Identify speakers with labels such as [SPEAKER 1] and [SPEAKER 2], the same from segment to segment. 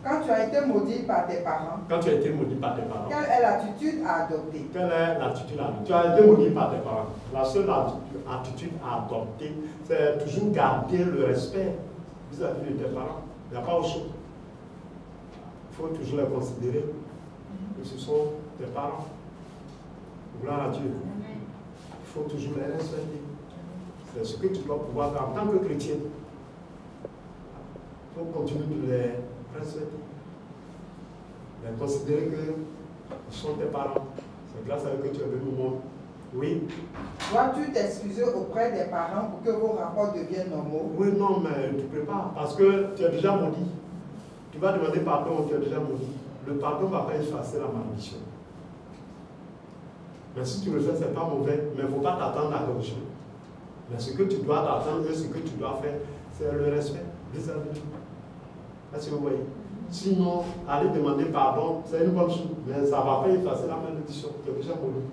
[SPEAKER 1] Quand tu as été maudit par tes parents,
[SPEAKER 2] Quand tu as été maudit par tes parents,
[SPEAKER 1] quelle est l'attitude à adopter?
[SPEAKER 2] quelle est l'attitude à adopter? Tu as été maudit par tes parents. La seule attitude à adopter, c'est toujours garder le respect vis-à-vis de tes parents. Il n'y a pas autre chose. Il faut toujours les considérer que ce sont tes parents. Gloire à Dieu. Il faut toujours les respecter. C'est ce que tu dois pouvoir faire en tant que chrétien. Il faut continuer de les respecter. Les considérer qu'ils sont tes parents. C'est grâce à eux que tu es venu au monde. Oui.
[SPEAKER 1] Dois-tu t'excuser auprès des parents pour que vos rapports deviennent normaux?
[SPEAKER 2] Oui, non, mais tu ne peux pas. Parce que tu es déjà maudit. Tu vas demander pardon, tu es déjà maudit. Le pardon ne va pas effacer la malédiction. Mais si tu le fais, ce n'est pas mauvais. Mais il ne faut pas t'attendre à la corruption. Mais ce que tu dois t'attendre et ce que tu dois faire, c'est le respect vis-à-vis. Est-ce que vous voyez? Sinon, aller demander pardon, c'est une bonne chose. Mais ça ne va pas effacer la malédiction. Tu es déjà maudit.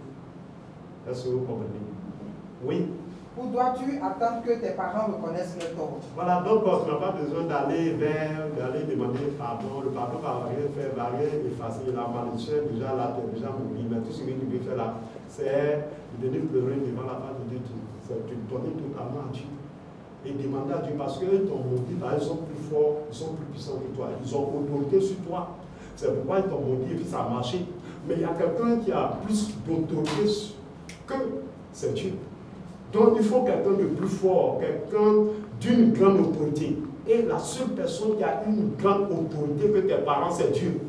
[SPEAKER 2] Est-ce que vous comprenez? Oui.
[SPEAKER 1] Ou dois-tu attendre que tes parents reconnaissent le tort?
[SPEAKER 2] Voilà, donc tu n'as pas besoin d'aller demander pardon. Le pardon ne va rien faire, va rien effacer. La malédiction, déjà là, tu es déjà maudit. Mais tout ce que tu peux faire là, c'est de venir pleurer devant la face de Dieu. C'est de donner totalement à Dieu. Et demander à Dieu, parce qu'eux t'ont maudit, ils sont plus forts, ils sont plus puissants que toi. Ils ont autorité sur toi. C'est pourquoi ils t'ont maudit et puis ça a marché. Mais il y a quelqu'un qui a plus d'autorité que c'est Dieu. Donc il faut quelqu'un de plus fort, quelqu'un d'une grande autorité. Et la seule personne qui a une grande autorité que tes parents, c'est Dieu.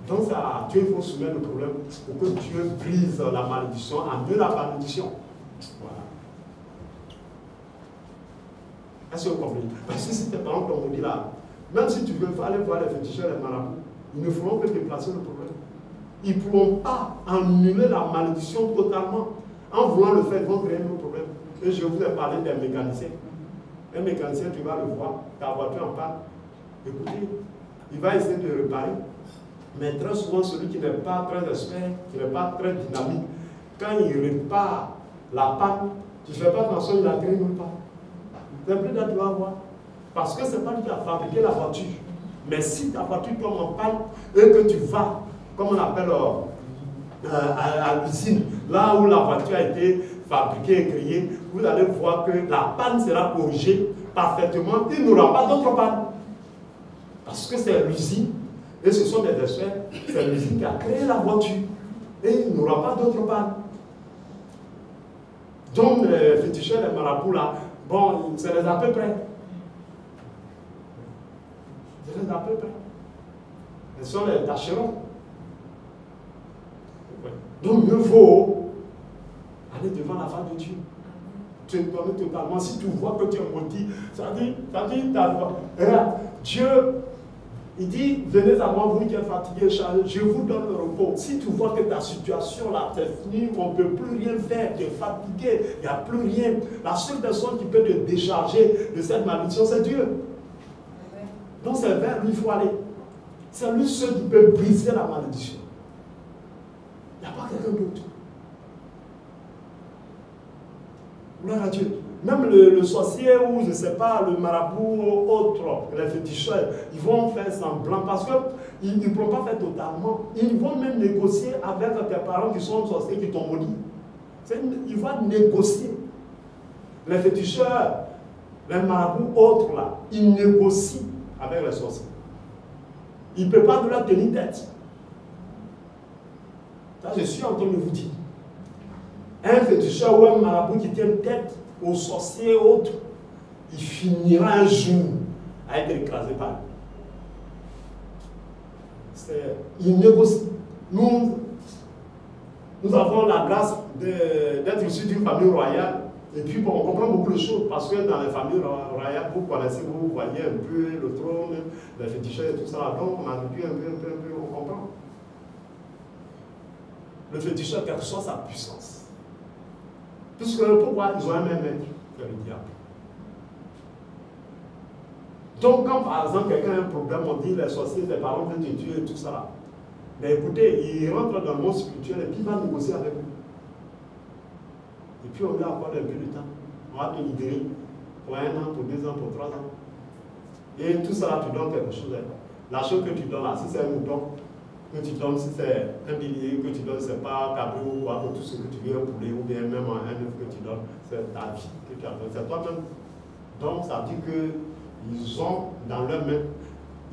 [SPEAKER 2] Donc ça, Dieu, il faut soumettre le problème pour que Dieu brise la malédiction, annule la malédiction. Voilà. Est-ce que vous comprenez? Parce que si tes parents t'ont maudit là, même si tu veux aller voir les féticheurs, les marabouts, ils ne feront que déplacer le problème. Ils ne pourront pas annuler la malédiction totalement. En voulant le faire, ils vont créer un autre problème. Et je vous ai parlé des mécaniciens. Un mécanicien, tu vas le voir, ta voiture en panne. Écoutez, il va essayer de réparer. Mais très souvent, celui qui n'est pas très expert, qui n'est pas très dynamique, quand il répare la panne, tu ne fais pas attention, il n'atterrit même pas. C'est plus là, tu vas voir. Parce que ce n'est pas lui qui a fabriqué la voiture. Mais si ta voiture tombe en panne et que tu vas, comme on appelle à l'usine, là où la voiture a été fabriquée et créée, vous allez voir que la panne sera corrigée parfaitement. Il n'aura pas d'autre panne. Parce que c'est l'usine, et ce sont des experts, c'est l'usine qui a créé la voiture. Et il n'aura pas d'autre panne. Donc les féticheurs, les marabouts là, bon, c'est les à peu près. C'est les à peu près. Ce sont les tâcherons. Donc mieux vaut aller devant la face de Dieu. Tu es donné totalement. Si tu vois que tu es maudit, ça dit ta voix. Regarde, Dieu, il dit, venez à moi, vous qui êtes fatigués, chargés, je vous donne le repos. Si tu vois que ta situation là, t'es finie, on ne peut plus rien faire, tu es fatigué, il n'y a plus rien. La seule personne qui peut te décharger de cette malédiction, c'est Dieu. Donc c'est vers lui qu'il faut aller. C'est lui seul qui peut briser la malédiction. Il n'y a pas quelqu'un d'autre. Gloire à Dieu. Même le sorcier ou je ne sais pas, le marabout ou autre, les féticheurs, ils vont faire semblant parce qu'ils ne pourront pas faire totalement. Ils vont même négocier avec tes parents qui sont sorciers, qui t'ont maudit. Ils vont négocier. Les féticheurs, les marabouts autres là, ils négocient avec les sorciers. Ils ne peuvent pas de leur tenir tête. Ça, je suis en train de vous dire. Un féticheur ou un marabout qui tient tête aux sorciers et autres, il finira un jour à être écrasé par lui. Il négocie. Nous avons la grâce d'être issus d'une famille royale. Et puis, bon, on comprend beaucoup de choses parce que dans les familles royales, vous connaissez, vous voyez un peu le trône, les féticheurs et tout ça. Donc, on a vu un peu, on comprend. Le féticheur, quelle que soit sa puissance. Puisque pourquoi ils ont un même maître, c'est le diable. Donc, quand par exemple quelqu'un a un problème, on dit les sorciers, les parents veulent te tuer et tout ça. Mais écoutez, il rentre dans le monde spirituel et puis il va négocier avec vous. Et puis on lui accorde un peu de temps. On va te libérer pour 1 an, pour 2 ans, pour 3 ans. Et tout ça, tu donnes quelque chose. La chose que tu donnes là, si c'est un mouton, que tu donnes, si c'est un billet que tu donnes, c'est pas cabrio ou quoi, tout ce que tu veux, un poulet ou bien même un œuf que tu donnes, c'est ta vie que tu as donné, c'est toi-même. Donc ça dit qu'ils ont dans leurs mains,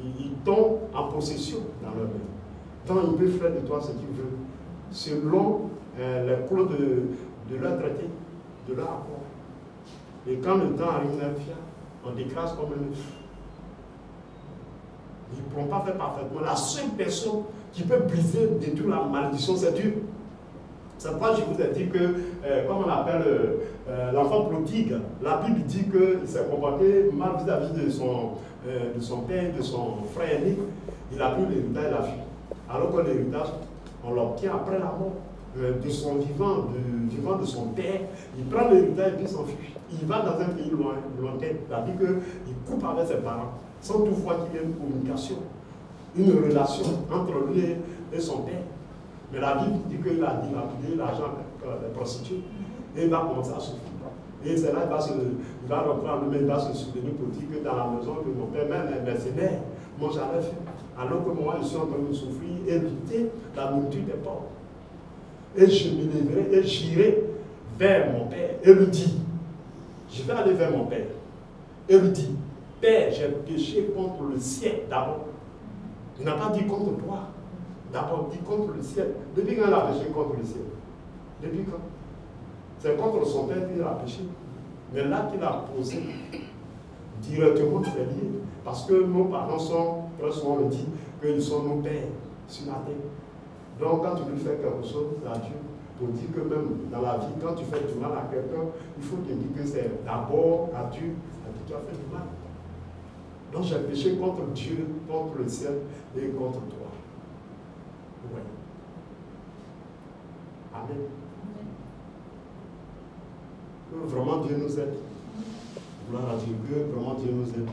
[SPEAKER 2] ils tombent en possession dans leurs mains. Donc ils peuvent faire de toi ce qu'ils veulent, selon les clauses de leur traité, de leur accord. Et quand le temps arrive, on décrase comme un œuf. Ils ne pourront pas faire parfaitement. La seule personne qui peut briser, détruire la malédiction, c'est Dieu. C'est pourquoi je vous ai dit que, comme on appelle l'enfant prodigue, la Bible dit qu'il s'est comporté mal vis-à-vis de son père, de son frère aîné. Il a pris l'héritage et l'a fui. Alors que l'héritage, on l'obtient après la mort de son vivant, du vivant de son père. Il prend l'héritage et puis s'enfuit. Il va dans un pays lointain. C'est-à-dire qu'il coupe avec ses parents, sans toutefois qu'il y ait une communication, une relation entre lui et son père. Mais la Bible dit qu'il a dilapidé l'argent avec les prostituées. Et il va commencer à souffrir. Et c'est là qu'il va reprendre, mais il va se souvenir pour dire que dans la maison de mon père, même les mercenaires m'ont jamais fait. Alors que moi, je suis en train de souffrir et lutter la nourriture des pauvres. Et je me lèverai et j'irai vers mon père et lui dis, je vais aller vers mon père et lui dis, Père, j'ai péché contre le ciel d'abord. Il n'a pas dit contre toi. D'abord, dit contre le ciel. Depuis quand il a péché contre le ciel? Depuis quand? C'est contre son père qu'il a péché. Mais là qu'il a posé, directement, c'est lié. Parce que nos parents sont, très souvent on dit, qu'ils sont nos pères sur la terre. Donc quand tu veux faire quelque chose à Dieu, pour dire que même dans la vie, quand tu fais du mal à quelqu'un, il faut te dire que c'est d'abord à Dieu que tu as fait du mal. Donc j'ai péché contre Dieu, contre le ciel et contre toi. Oui. Amen. Que vraiment Dieu nous aide. Gloire à Dieu, que vraiment Dieu nous aide.